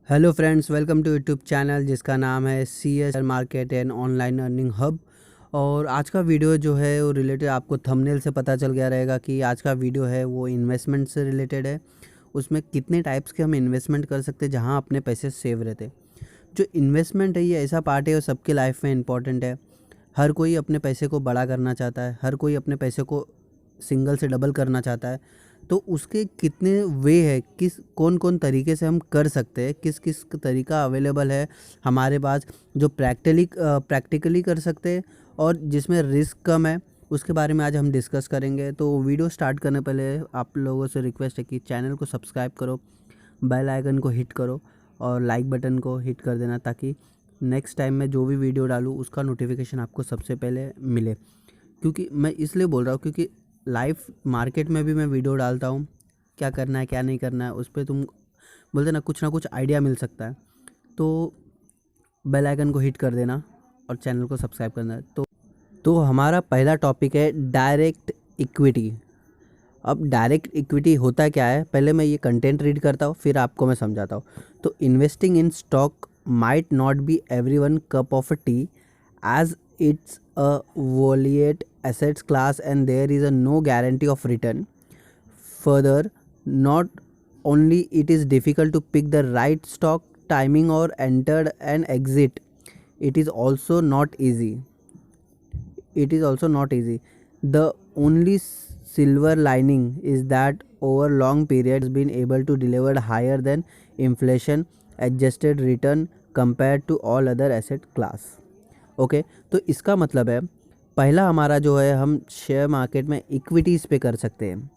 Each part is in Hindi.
Hello friends, welcome to YouTube channel जिसका नाम है C S market and online earning hub. और आज का वीडियो जो है वो रिलेटेड, आपको थंबनेल से पता चल गया रहेगा कि आज का वीडियो है वो इन्वेस्टमेंट से रिलेटेड है। उसमें कितने टाइप्स के हम इन्वेस्टमेंट कर सकते हैं जहां अपने पैसे सेव रहते। जो इन्वेस्टमेंट है ये ऐसा पार्ट है वो सबकी लाइफ में इम्पॉर्टेंट है। हर कोई अपने पैसे को बड़ा करना चाहता है, हर कोई अपने पैसे को सिंगल से डबल करना चाहता है। तो उसके कितने वे है, किस कौन कौन तरीके से हम कर सकते हैं, किस किस तरीका अवेलेबल है हमारे पास जो प्रैक्टिकली कर सकते हैं और जिसमें रिस्क कम है, उसके बारे में आज हम डिस्कस करेंगे। तो वीडियो स्टार्ट करने पहले आप लोगों से रिक्वेस्ट है कि चैनल को सब्सक्राइब करो, बेल आइकन को हिट करो और लाइक बटन को हिट कर देना, ताकि नेक्स्ट टाइम मैं जो भी वीडियो डालूँ उसका नोटिफिकेशन आपको सबसे पहले मिले। क्योंकि मैं इसलिए बोल रहा हूँ क्योंकि लाइव मार्केट में भी मैं वीडियो डालता हूँ, क्या करना है क्या नहीं करना है उस पर तुम बोलते ना कुछ आइडिया मिल सकता है। तो बेल आइकन को हिट कर देना और चैनल को सब्सक्राइब करना है। तो हमारा पहला टॉपिक है डायरेक्ट इक्विटी। अब डायरेक्ट इक्विटी होता क्या है, पहले मैं ये कंटेंट रीड करता हूँ फिर आपको मैं समझाता हूँ। तो investing in stock might not be everyone cup of T as it's a volatile assets class and there is a no guarantee of return. Further, not only it is difficult to pick the right stock timing or enter and exit, it is also not easy. The only silver lining is that over long periods been able to deliver higher than inflation adjusted return compared to all other asset class. Okay तो इसका मतलब है पहला हमारा जो है हम शेयर मार्केट में इक्विटीज़ पे कर सकते हैं।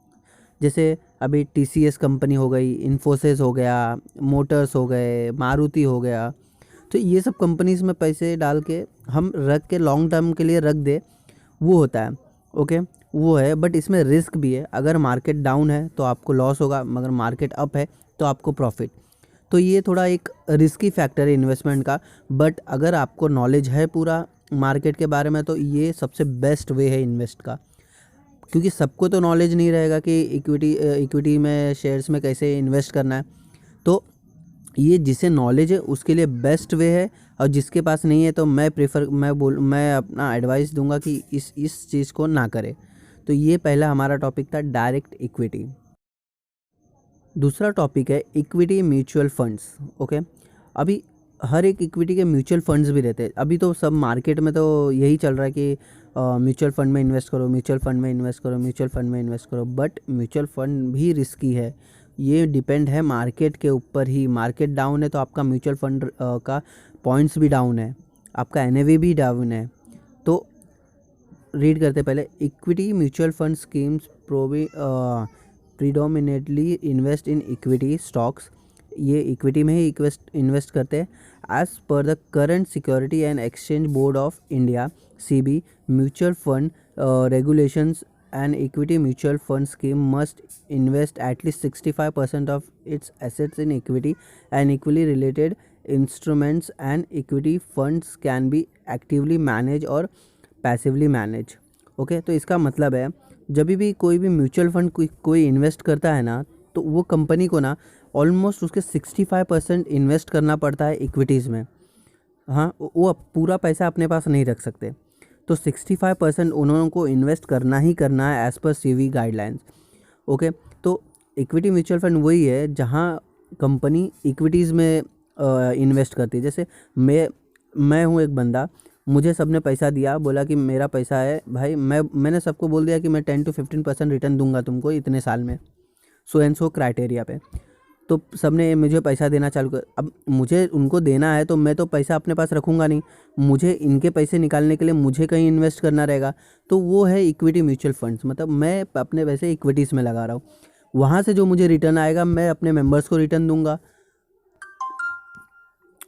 जैसे अभी टीसीएस कंपनी हो गई, इन्फोसिस हो गया, मोटर्स हो गए, मारुति हो गया। तो ये सब कंपनीज़ में पैसे डाल के हम रख के लॉन्ग टर्म के लिए रख दे, वो होता है। ओके वो है, बट इसमें रिस्क भी है। अगर मार्केट डाउन है तो आपको लॉस होगा, मगर मार्केट अप है तो आपको प्रॉफिट। तो ये थोड़ा एक रिस्की फैक्टर है इन्वेस्टमेंट का। बट अगर आपको नॉलेज है पूरा मार्केट के बारे में तो ये सबसे बेस्ट वे है इन्वेस्ट का। क्योंकि सबको तो नॉलेज नहीं रहेगा कि इक्विटी में शेयर्स में कैसे इन्वेस्ट करना है। तो ये जिसे नॉलेज है उसके लिए बेस्ट वे है, और जिसके पास नहीं है तो मैं अपना एडवाइस दूंगा कि इस चीज़ को ना करें। तो ये पहला हमारा टॉपिक था डायरेक्ट इक्विटी। दूसरा टॉपिक है इक्विटी म्यूचुअल फंड्स। ओके अभी हर एक इक्विटी के म्यूचुअल फंड्स भी रहते हैं। अभी तो सब मार्केट में तो यही चल रहा है कि म्यूचुअल फंड में इन्वेस्ट करो, म्यूचुअल फंड में इन्वेस्ट करो, म्यूचुअल फंड में इन्वेस्ट करो। बट म्यूचुअल फंड भी रिस्की है। ये डिपेंड है मार्केट के ऊपर ही। मार्केट डाउन है तो आपका म्यूचुअल फंड का पॉइंट्स भी डाउन है, आपका एनएवी भी डाउन है। तो रीड करते पहले, equity mutual fund schemes predominantly invest in equity stocks. ये इक्विटी में ही इन्वेस्ट करते हैं। As per the current security and exchange board of India SEBI mutual fund regulations, an equity mutual fund scheme must invest at least 65% of its assets in equity and equally related instruments, and equity funds can be actively managed और passively managed. ओके तो इसका मतलब है जब भी कोई भी म्यूचुअल फंड कोई इन्वेस्ट करता है ना, तो वो कंपनी को ना ऑलमोस्ट उसके 65% इन्वेस्ट करना पड़ता है इक्विटीज़ में। हाँ, वो पूरा पैसा अपने पास नहीं रख सकते। तो 65% उन्होंने को इन्वेस्ट करना ही करना है as per CV guidelines. Okay तो इक्विटी म्यूचुअल फंड वही है जहाँ कंपनी इक्विटीज़ में इन्वेस्ट करती है। जैसे मैं हूँ एक बंदा, मुझे सबने पैसा दिया, बोला कि मेरा पैसा है भाई, मैंने सबको बोल दिया कि मैं 10 to 15% रिटर्न दूंगा तुमको इतने साल में, सो एंड सो क्राइटेरिया पे। तो सबने मुझे पैसा देना चालू कर। अब मुझे उनको देना है तो मैं तो पैसा अपने पास रखूँगा नहीं, मुझे इनके पैसे निकालने के लिए मुझे कहीं इन्वेस्ट करना रहेगा। तो वो है इक्विटी म्यूचुअल फंड्स, मतलब मैं अपने पैसे इक्विटीज़ में लगा रहा हूँ। वहाँ से जो मुझे रिटर्न आएगा मैं अपने मेंबर्स को रिटर्न दूंगा।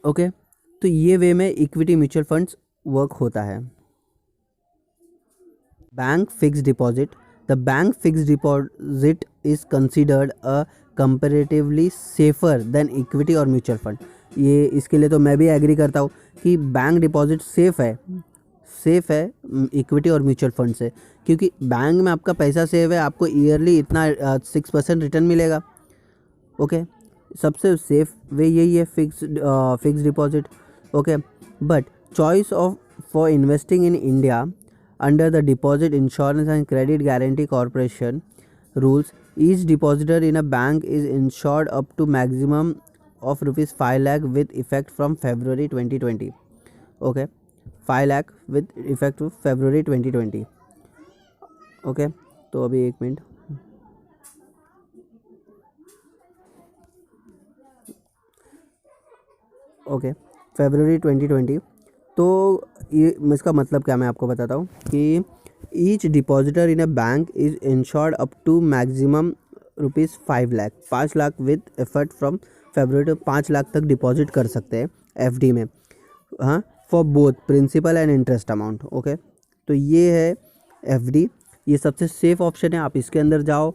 ओके तो ये वे में इक्विटी म्यूचुअल फंड्स वर्क होता है। Bank fixed deposit, the bank fixed deposit is considered a comparatively safer than equity और म्यूचुअल फंड। ये इसके लिए तो मैं भी एग्री करता हूँ कि बैंक डिपॉजिट सेफ़ है इक्विटी और म्यूचुअल फंड से। क्योंकि बैंक में आपका पैसा सेव है, आपको ईयरली इतना 6% रिटर्न मिलेगा। ओके सबसे सेफ वे यही है, fix deposit. Okay, but choice of for investing in India under the deposit insurance and credit guarantee corporation rules, each depositor in a bank is insured up to maximum of rupees 5 lakh with effect from February 2020. Okay, 5 lakh with effect to February 2020. Okay, तो अभी एक मिनट। Okay, February 2020। तो ये इसका मतलब क्या, मैं आपको बताता हूँ कि each depositor in a bank is insured up to maximum rupees 5 lakh, 5 lakh with effort from February to 5 lakh तक डिपॉजिट कर सकते हैं एफडी में। हाँ, for both principal and interest amount. Okay, तो ये है एफडी, ये सबसे सेफ ऑप्शन है। आप इसके अंदर जाओ,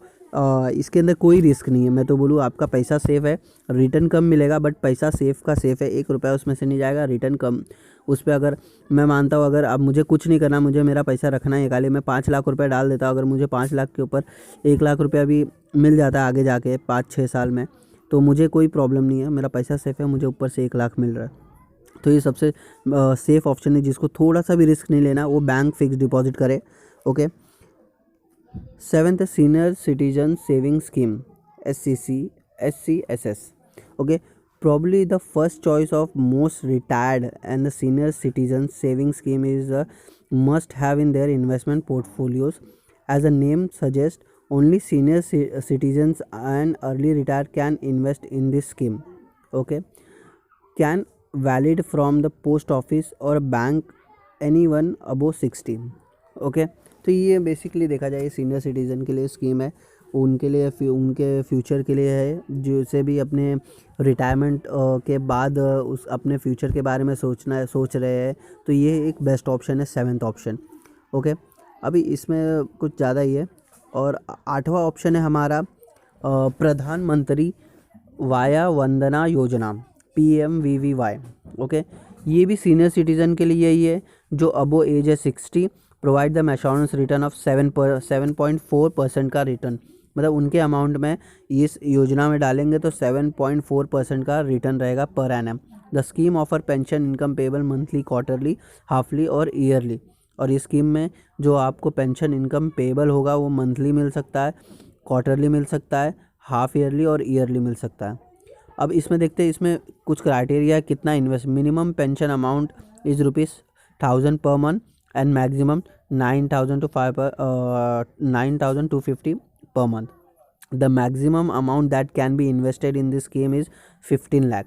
इसके अंदर कोई रिस्क नहीं है। मैं तो बोलूँ आपका पैसा सेफ है, रिटर्न कम मिलेगा बट पैसा सेफ का सेफ है। 1 रुपया उसमें से नहीं जाएगा, रिटर्न कम उस पर। अगर मैं मानता हूँ, अगर अब मुझे कुछ नहीं करना, मुझे मेरा पैसा रखना है खाली, मैं 5 लाख रुपया डाल देता हूँ। अगर मुझे 5 लाख के ऊपर 1 लाख रुपया भी मिल जाता है आगे जाके 5-6 साल में, तो मुझे कोई प्रॉब्लम नहीं है, मेरा पैसा सेफ है, मुझे ऊपर से 1 लाख मिल रहा है। तो ये सबसे सेफ ऑप्शन है। जिसको थोड़ा सा भी रिस्क नहीं लेना वो बैंक फिक्स डिपॉजिट करे। Okay, 7th senior citizen saving scheme SCSS। Okay, probably the first choice of most retired and the senior citizen saving scheme is a must have in their investment portfolios. As the name suggests, only senior citizens and early retired can invest in this scheme. Okay, can valid from the post office or bank anyone above 60. Okay, तो ये बेसिकली देखा जाए सीनियर सिटीज़न के लिए स्कीम है, उनके लिए उनके फ्यूचर के लिए है, जैसे भी अपने रिटायरमेंट के बाद उस अपने फ्यूचर के बारे में सोच रहे हैं, तो ये एक बेस्ट ऑप्शन है, 7th ऑप्शन। ओके, अभी इसमें कुछ ज़्यादा ही है। और 8वां ऑप्शन है हमारा प्रधानमंत्री via Vandana Yojana PMVVY। Okay, ये भी सीनियर सिटीज़न के लिए ही है जो अबो एज है 60। Provide the assurance return of 7.4% का रिटर्न, मतलब उनके अमाउंट में इस योजना में डालेंगे तो 7.4% का रिटर्न रहेगा per annum. The scheme offer pension income payable monthly, quarterly, halfly और ईयरली। और इस स्कीम में जो आपको पेंशन इनकम पेबल होगा वो मंथली मिल सकता है, क्वार्टरली मिल सकता है, हाफ ईयरली और ईयरली मिल सकता है। अब इसमें देखते हैं, इसमें कुछ क्राइटेरिया, कितना invest. Minimum pension amount is ₹1000 per month and maximum 9,250 per month. The maximum amount that can be invested in this scheme is 15 lakh.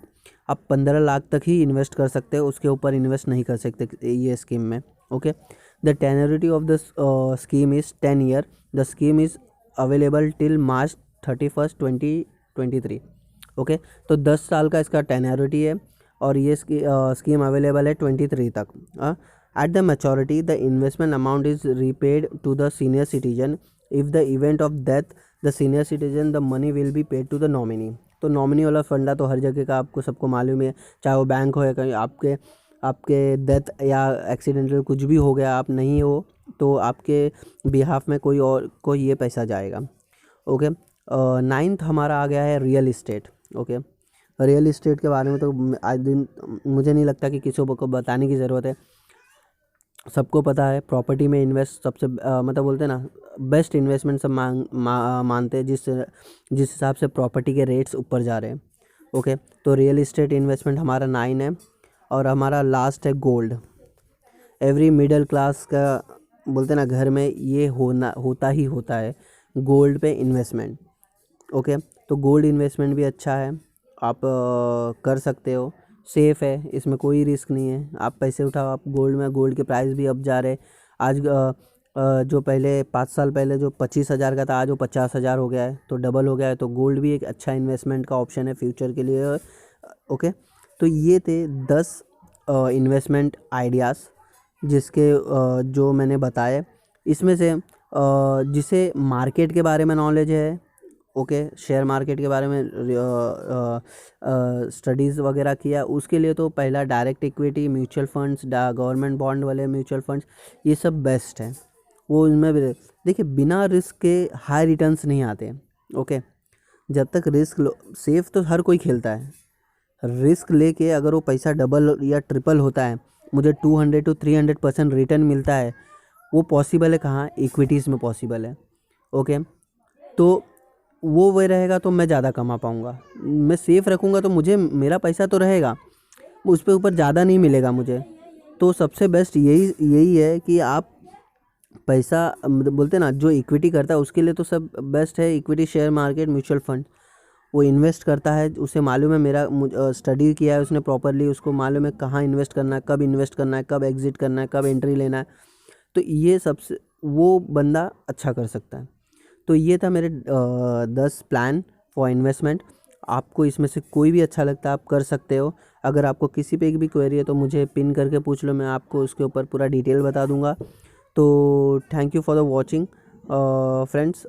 आप 15 लाख तक ही इन्वेस्ट कर सकते हो, उसके ऊपर इन्वेस्ट नहीं कर सकते ये स्कीम में। Okay, the tenurity of the scheme is 10 year. The scheme is available till March 31, 2023। Okay, तो 10 साल का इसका टेन्योरिटी है और ये स्कीम अवेलेबल है 23 तक। At the maturity, the investment amount is repaid to the senior citizen. If the event of death, the senior citizen, the money will be paid to the nominee. तो नॉमिनी वाला फंडा तो हर जगह का आपको सबको मालूम है, चाहे वो बैंक हो या कहीं आपके डेथ या एक्सीडेंटल कुछ भी हो गया, आप नहीं हो तो आपके बिहाफ में कोई ये पैसा जाएगा। ओके, 9th हमारा आ गया है real estate. Okay, real estate के बारे में तो आज दिन मुझे नहीं लगता कि किसी को बताने की ज़रूरत है, सबको पता है। प्रॉपर्टी में इन्वेस्ट सबसे मतलब बोलते हैं ना, बेस्ट इन्वेस्टमेंट सब मानते हैं जिस हिसाब से प्रॉपर्टी के रेट्स ऊपर जा रहे हैं। ओके, तो रियल इस्टेट इन्वेस्टमेंट हमारा 9 है। और हमारा लास्ट है गोल्ड। एवरी मिडिल क्लास का बोलते हैं ना घर में ये होता ही होता है गोल्ड पे इन्वेस्टमेंट। ओके, तो गोल्ड इन्वेस्टमेंट भी अच्छा है, आप कर सकते हो, सेफ़ है, इसमें कोई रिस्क नहीं है। आप पैसे उठाओ, आप गोल्ड में, गोल्ड के प्राइस भी अब जा रहे। आज जो पहले 5 साल पहले जो 25,000 का था, आज वो 50,000 हो गया है, तो डबल हो गया है। तो गोल्ड भी एक अच्छा इन्वेस्टमेंट का ऑप्शन है फ्यूचर के लिए। ओके, तो ये थे 10 इन्वेस्टमेंट आइडियाज़ जिसके जो मैंने बताए। इसमें से जिसे मार्केट के बारे में नॉलेज है, ओके, शेयर मार्केट के बारे में स्टडीज़ वगैरह किया, उसके लिए तो पहला direct equity, mutual funds, government bond वाले म्यूचुअल फंड्स, ये सब बेस्ट है। वो इनमें भी देखिए बिना रिस्क के हाई रिटर्न्स नहीं आते। ओके, जब तक रिस्क लो, सेफ तो हर कोई खेलता है, रिस्क लेके अगर वो पैसा डबल या ट्रिपल होता है, मुझे 200 to 300% रिटर्न मिलता है, वो पॉसिबल है कहाँ, इक्विटीज़ में पॉसिबल है। ओके, तो वो वे रहेगा तो मैं ज़्यादा कमा पाऊँगा। मैं सेफ़ रखूँगा तो मुझे मेरा पैसा तो रहेगा, उस पे ऊपर ज़्यादा नहीं मिलेगा मुझे। तो सबसे बेस्ट यही है कि आप पैसा मतलब बोलते हैं ना, जो इक्विटी करता है उसके लिए तो सब बेस्ट है, equity, share market, mutual fund. वो इन्वेस्ट करता है, उसे मालूम है, स्टडी किया है उसने प्रॉपरली, उसको मालूम है कहाँ इन्वेस्ट करना है, कब इन्वेस्ट करना है, कब एग्जिट करना है, कब एंट्री लेना है। तो ये सबसे वो बंदा अच्छा कर सकता है। तो ये था मेरे 10 प्लान फॉर इन्वेस्टमेंट। आपको इसमें से कोई भी अच्छा लगता है आप कर सकते हो। अगर आपको किसी पे भी क्वेरी है तो मुझे पिन करके पूछ लो, मैं आपको उसके ऊपर पूरा डिटेल बता दूंगा। तो thank you for the watching friends.